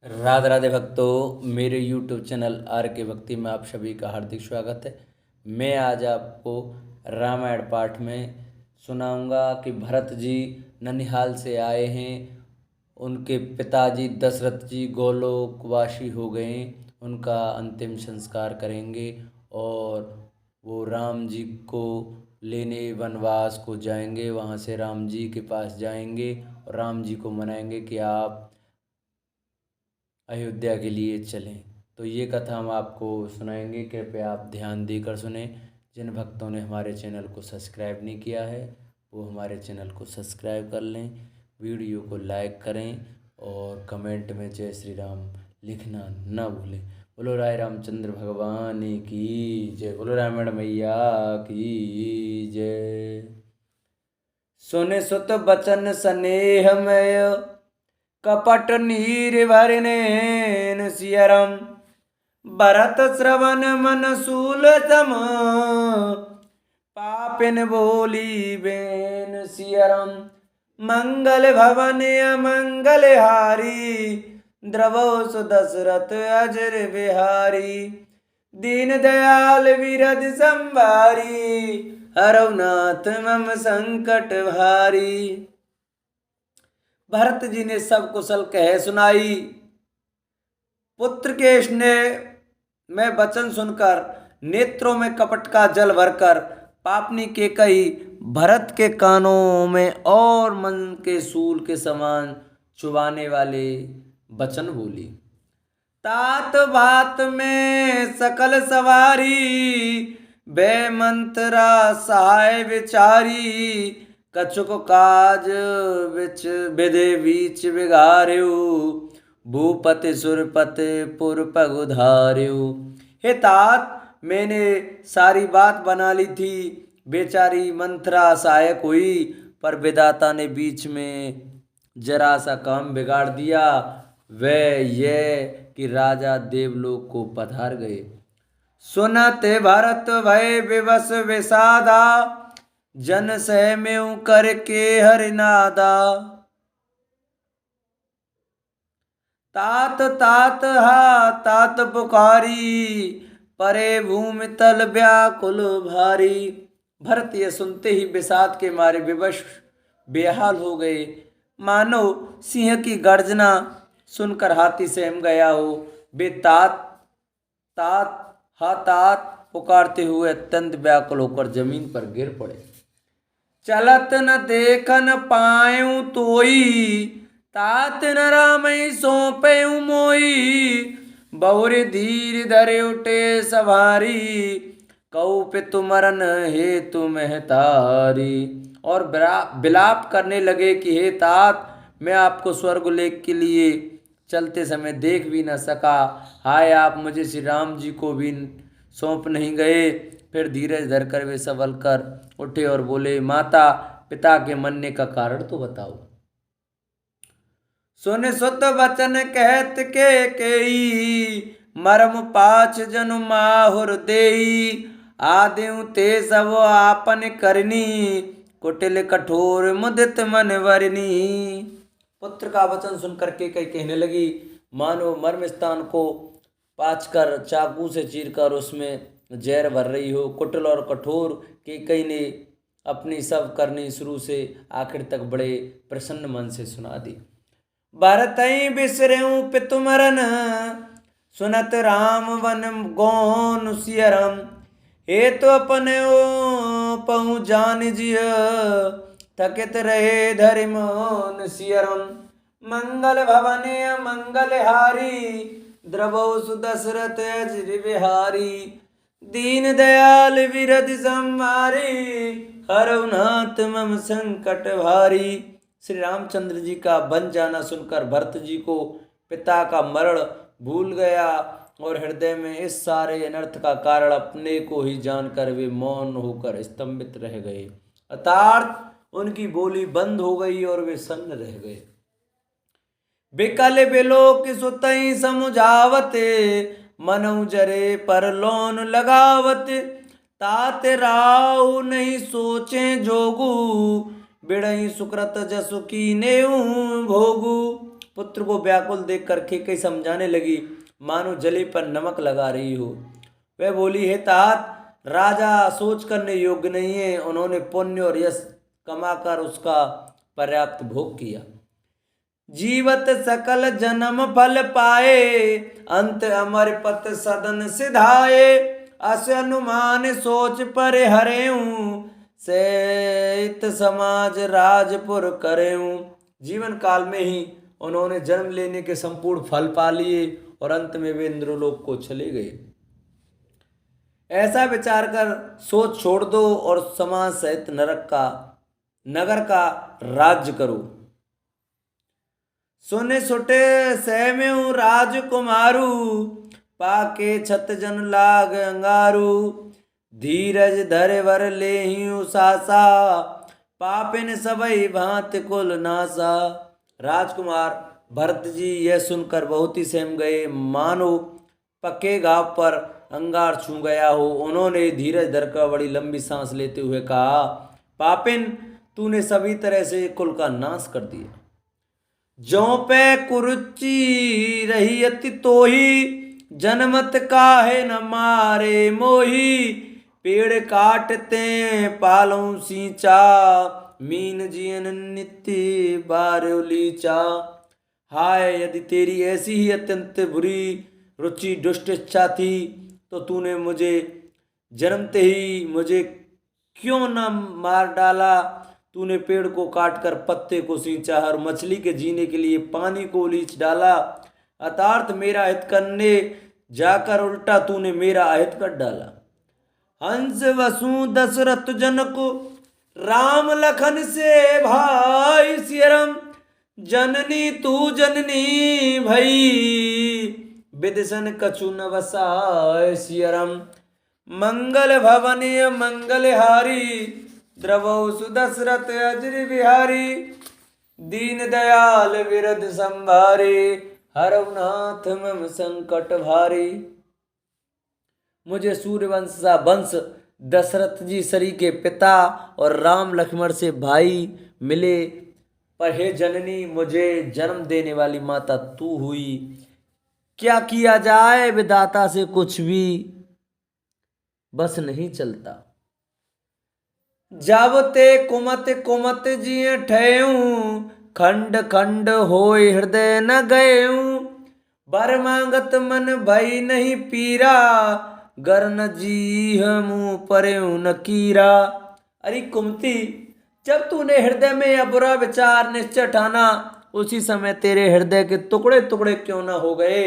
राधे राधे भक्तों, मेरे YouTube channel are के भक्ति में आप सभी का हार्दिक स्वागत है। मैं आज आपको रामायण पाठ में सुनाऊंगा कि भरत जी ननिहाल से आए हैं। उनके पिताजी दशरथ जी गोलोकवासी हो गए, उनका अंतिम संस्कार करेंगे और वो राम जी को लेने वनवास को जाएंगे। वहाँ से राम जी के पास जाएंगे और राम जी को मनाएंगे कि आप अयोध्या के लिए चलें। तो ये कथा हम आपको सुनाएंगे, कृपया आप ध्यान देकर सुने। जिन भक्तों ने हमारे चैनल को सब्सक्राइब नहीं किया है वो हमारे चैनल को सब्सक्राइब कर लें, वीडियो को लाइक करें और कमेंट में जय श्री राम लिखना न भूलें। बोलो राय रामचंद्र भगवान की जय, बोलो रामायण मैया की जय। सुने सुत बचन स्नेहमय कपट नीर भरनेन सियरम भरत श्रवण मन सूल सम पापिन बोली बेन सियरम मंगल भवन अमंगल हारी द्रवो सुदशरथ अजर बिहारी दीन दयाल विरद संभारी हरवनाथ मम संकट भारी। भरत जी ने सब कुशल कह सुनाई। पुत्र के स्नेह में वचन सुनकर नेत्रों में कपट का जल भरकर पापनी के कई भरत के कानों में और मन के सूल के समान चुभाने वाले वचन बोली। तात बात में सकल सवारी बे मंत्रा सहाय विचारी कछुक काज विच विधि बीच बिगार्यु भूपति सुरपति पुर पगुधार्यु। हे तात, मैंने सारी बात बना ली थी, बेचारी मंत्रा सहायक हुई, पर विधाता ने बीच में जरा सा काम बिगाड़ दिया। वह यह कि राजा देवलोक को पधार गए। सुनते भरत भय विवश विषादा जन सह में करके हरिनादा। तात तात हा तात पुकारी परे भूमि तल व्याकुल भारी। भरत ये सुनते ही विषाद के मारे विवश बेहाल हो गए, मानो सिंह की गर्जना सुनकर हाथी सहम गया हो। वे तात तात हा तात पुकारते हुए अत्यंत व्याकुल होकर जमीन पर गिर पड़े। चलत न देखन पायूं तोई तात न रामई सौंपयूं मोई बहुरी धीर धरे उठे सवारी कऊ पितु मरन हेतु महतारी। और विलाप करने लगे कि हे तात, मैं आपको स्वर्गलोक के लिए चलते समय देख भी न सका, हाय आप मुझे श्री राम जी को भी सौंप नहीं गए। फिर धीरज धरकर वे संभल कर उठे और बोले, माता पिता के मरने का कारण तो बताओ। सुन सुत वचन कहत के केई मरम पाछ जनु माहुर देई आदिउ ते सब आपन करनी कुटिल कठोर मुदित मन वरनी। पुत्र का वचन सुनकर के कई कहने लगी, मानो मर्म स्थान को पाछ कर चाकू से चीरकर उसमें जहर भर रही हो। कुटिल और कठोर केकई ने अपनी सब करनी शुरू से आखिर तक बड़े प्रसन्न मन से सुना दी। भरतई बिसरेऊ पितु मरन सुनत राम वन गौन सियरम हे तो अपने ओ पहु जान जिय थकित रहे धरि मोन सियरम मंगल भवने मंगल हारी द्रवो सुदशरथ अजर बिहारी दीन दयाल विरद संवारी हरउनाथ मम संकट भारी। श्री रामचंद्र जी का बन जाना सुनकर भरत जी को पिता का मरण भूल गया और हृदय में इस सारे अनर्थ का कारण अपने को ही जानकर वे मौन होकर स्तंभित रह गए। अर्थात उनकी बोली बंद हो गई और वे सन्न रह गए। बिकल बिलोक सुतई समुझावते मनऊ जरे पर लोन लगावत तात राव नहीं सोचे जोगू बिड़ई सुकृत जसु कीने भोगू। पुत्र को व्याकुल देख कर कैकेयी समझाने लगी, मानो जली पर नमक लगा रही हो। वह बोली, हे तात, राजा सोच करने योग्य नहीं है। उन्होंने पुण्य और यश कमाकर उसका पर्याप्त भोग किया। जीवत सकल जन्म फल पाए, अंत अमर पत सदन सिधाए। अस अनुमान सोच पर हरेऊं, सहित समाज राजपुर करेऊं। जीवन काल में ही उन्होंने जन्म लेने के संपूर्ण फल पा लिए और अंत में वे इंद्रलोक को चले गए। ऐसा विचार कर सोच छोड़ दो और समाज सहित नगर का राज्य करो। सुने सुटे सहमेऊ राजकुमारू, पाके छत जन लाग अंगारू। धीरज धरे वर लेहिं सासा, पापिन सबई भांति कुल नासा। राजकुमार भरत जी यह सुनकर बहुत ही सहम गए, मानो पक्के घाव पर अंगार छू गया हो। उन्होंने धीरज धरकर बड़ी लंबी सांस लेते हुए कहा, पापिन, तूने सभी तरह से कुल का नाश कर दिया। ज्यों पे कुरुचि रही अति तोही, जनमत काहे न मारे मोही। पेड़ काटते पालों सींचा, मीन जियन नित्य बारो लीचा। हाय, यदि तेरी ऐसी ही अत्यंत बुरी रुचि दुष्ट इच्छा थी तो तूने मुझे जन्मते ही मुझे क्यों न मार डाला। तूने पेड़ को काटकर पत्ते को सींचा और मछली के जीने के लिए पानी को उलीच डाला। अर्थात मेरा हित करने जाकर उल्टा तूने मेरा अहित कर डाला। हंस वसु दशरथ जनक, राम लखन से भाई सियरम। जननी तू जननी भई, विदिशन कछु न वसाय सियरम। मंगल भवन मंगलहारी, द्रवौ सुदशरथ अजर बिहारी। दीन दयाल विरध संभारे, हरौ नाथ मम संकट भारी। मुझे सूर्यवंश सा वंश दशरथ जी सरी के पिता और राम लक्ष्मण से भाई मिले, पर हे जननी, मुझे जन्म देने वाली माता तू हुई। क्या किया जाए, विधाता से कुछ भी बस नहीं चलता। जब ते कुमत कुमत जिए ठेऊं, खंड खंड होय हृदय न गएऊं। बर मांगत मन भई नहीं पीरा, गर न जीह मुँह परेऊं न कीरा। अरे कुमती, जब तूने हृदय में यह बुरा विचार निश्चय ठाना, उसी समय तेरे हृदय के टुकड़े टुकड़े क्यों न हो गए।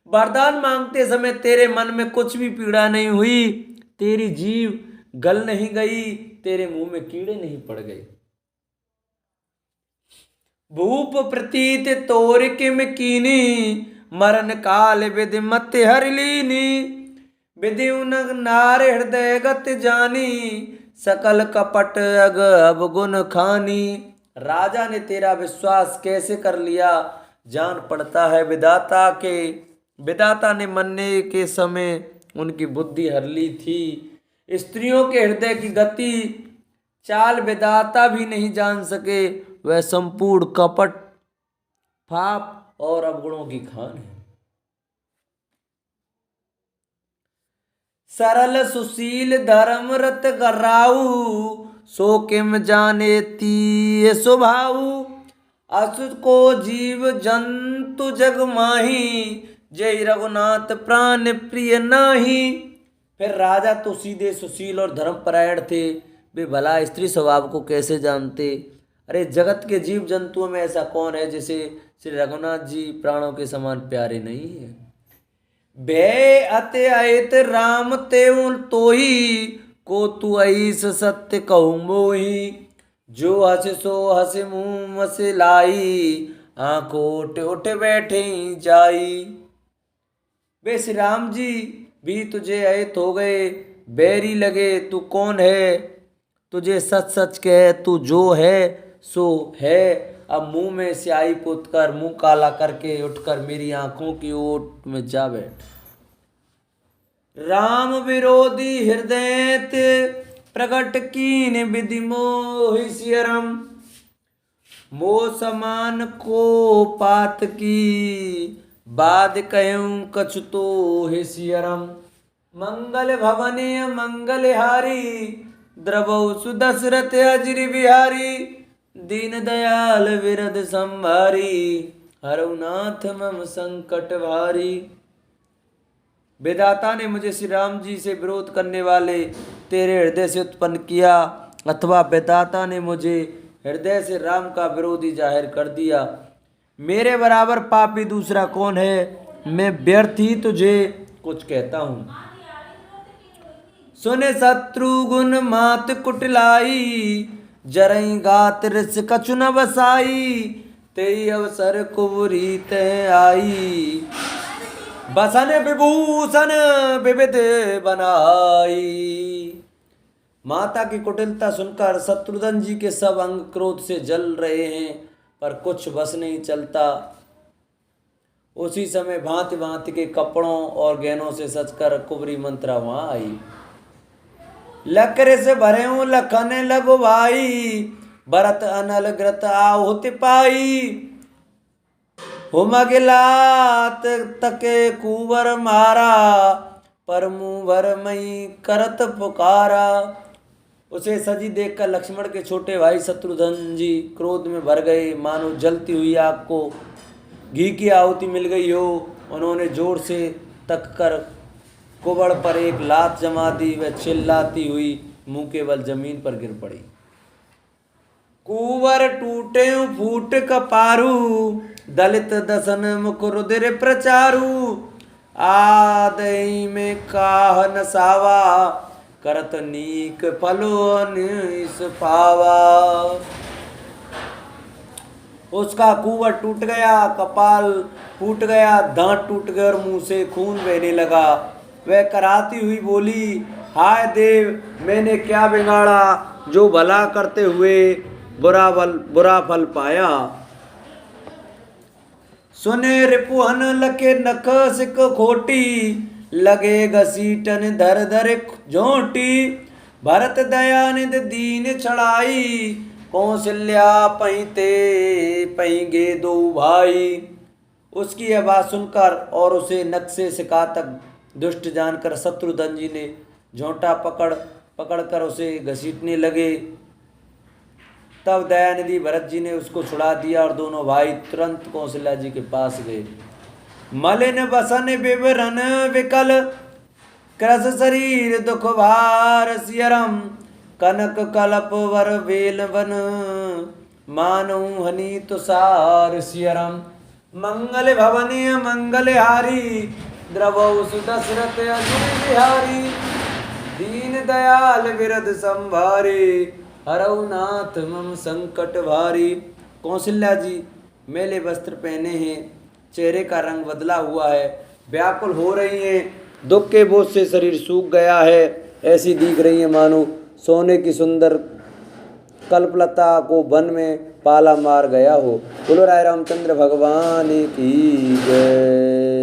वरदान मांगते समय तेरे मन में कुछ भी पीड़ा नहीं हुई, तेरी जीव गल नहीं गई, तेरे मुंह में कीड़े नहीं पड़ गए। भूप प्रतीत तोर किम कीनी, मरण काल विधि मत हर लीनी। विधि नार हृदय गत जानी, सकल कपट अग अवगुण खानी। राजा ने तेरा विश्वास कैसे कर लिया, जान पड़ता है विधाता ने मरने के समय उनकी बुद्धि हर ली थी। स्त्रियों के हृदय की गति चाल विधाता भी नहीं जान सके, वह संपूर्ण कपट, पाप और अवगुणों की खान है। सरल सुशील धर्म रत कराऊ, सो किम जाने ती स्वभाऊ। असुर को जीव जंतु जग माही, जय रघुनाथ प्राण प्रिय नाही। फिर राजा तो सीधे सुशील और धर्मपरायण थे, वे भला स्त्री स्वभाव को कैसे जानते। अरे जगत के जीव जंतुओं में ऐसा कौन है जिसे श्री रघुनाथ जी प्राणों के समान प्यारे नहीं है। भय अति अहित राम तेउ तोही, को तू ऐस सत्य कहूँ मोही। जो हस सो हस मुँह मस लाई, आंखों उठ उठ बैठे जाई। वे श्री राम जी भी तुझे अहित हो गए, बैरी लगे। तू कौन है, तुझे सच सच कह, तू जो है सो है। अब मुंह में स्याही पोत कर, मुंह काला करके उठकर मेरी आंखों की ओट में जा बैठ। राम विरोधी हृदय प्रगट कीन विधि मोहि सियरम। मो समान को पात की बाद कहूं कछु तो हे सियरम। मंगल भवने मंगल हारी द्रवौ सुदशरथ अजिर बिहारी। दीन दयाल विरद संभारी हरऊ नाथ मम संकट भारी। विधाता ने मुझे श्री राम जी से विरोध करने वाले तेरे हृदय से उत्पन्न किया, अथवा विधाता ने मुझे हृदय से राम का विरोधी जाहिर कर दिया। मेरे बराबर पापी दूसरा कौन है? मैं व्यर्थ ही तुझे कुछ कहता हूँ। सुने शत्रुघ्न मात कुटिलाई जरई गात ऋष कछु न बसाई। तेई अवसर कुबरी ते आई बसन विभूषण विविध बनाई। माता की कुटिलता सुनकर शत्रुघ्न जी के सब अंग क्रोध से जल रहे हैं, पर कुछ बस नहीं चलता। उसी समय भांति भांति के कपड़ों और गहनों से सजकर कुबरी मंत्रा वहां आई। लकरे से भरे लखन लगो भाई भरत अनल ग्रत आहुति पाई। हुमगिलात तके कुवर मारा पर मुँह भर मई करत पुकारा। उसे सजी देखकर लक्ष्मण के छोटे भाई शत्रुघ्न जी क्रोध में भर गए, मानो जलती हुई आग को घी की आहुति मिल गई हो। उन्होंने जोर से तक कर कुबड़ पर एक लात जमा दी। वह चिल्लाती हुई मुंह के बल जमीन पर गिर पड़ी। कुंवर टूटे फूट कपारू दलित दसन मुख रुधिर प्रचारू। आदई में काह नसावा करत नीक फलो निस पावा। उसका कुंवर टूट गया, कपाल फूट गया, दांत टूट गए और मुंह से खून बहने लगा। वह कराती हुई बोली, हाय देव, मैंने क्या बिगाड़ा जो भला करते हुए बुरा फल पाया। सुने रिपुहन लके नख सिक खोटी लगे घसीटन धर धर झोंटी। भरत दयानिध दीन छड़ाई कौशल्या पहिते पहिगे दो भाई। उसकी यह बात सुनकर और उसे नक्शे सिका तक दुष्ट जानकर शत्रुघ्न जी ने झोंटा पकड़कर उसे घसीटने लगे। तब दयानिधि भरत जी ने उसको छुड़ा दिया और दोनों भाई तुरंत कौशल्या जी के पास गए। मलिन बसन विवरण विकल क्रस शरीर दुख भार सियरम। कनक कलप वर वेल वन मानू हनी तुषार सियरम। मंगल भवने मंगल हारी द्रवौ सुदशरथ अजिर बिहारी। दीन दयाल विरद संभारे हरऊ नाथ मम संकट भारी। कौशल्या जी मैले वस्त्र पहने हैं, चेहरे का रंग बदला हुआ है, व्याकुल हो रही हैं, दुख के बोझ से शरीर सूख गया है, ऐसी दिख रही है मानो सोने की सुंदर कल्पलता को वन में पाला मार गया हो। बोलो राय रामचंद्र भगवान की जय।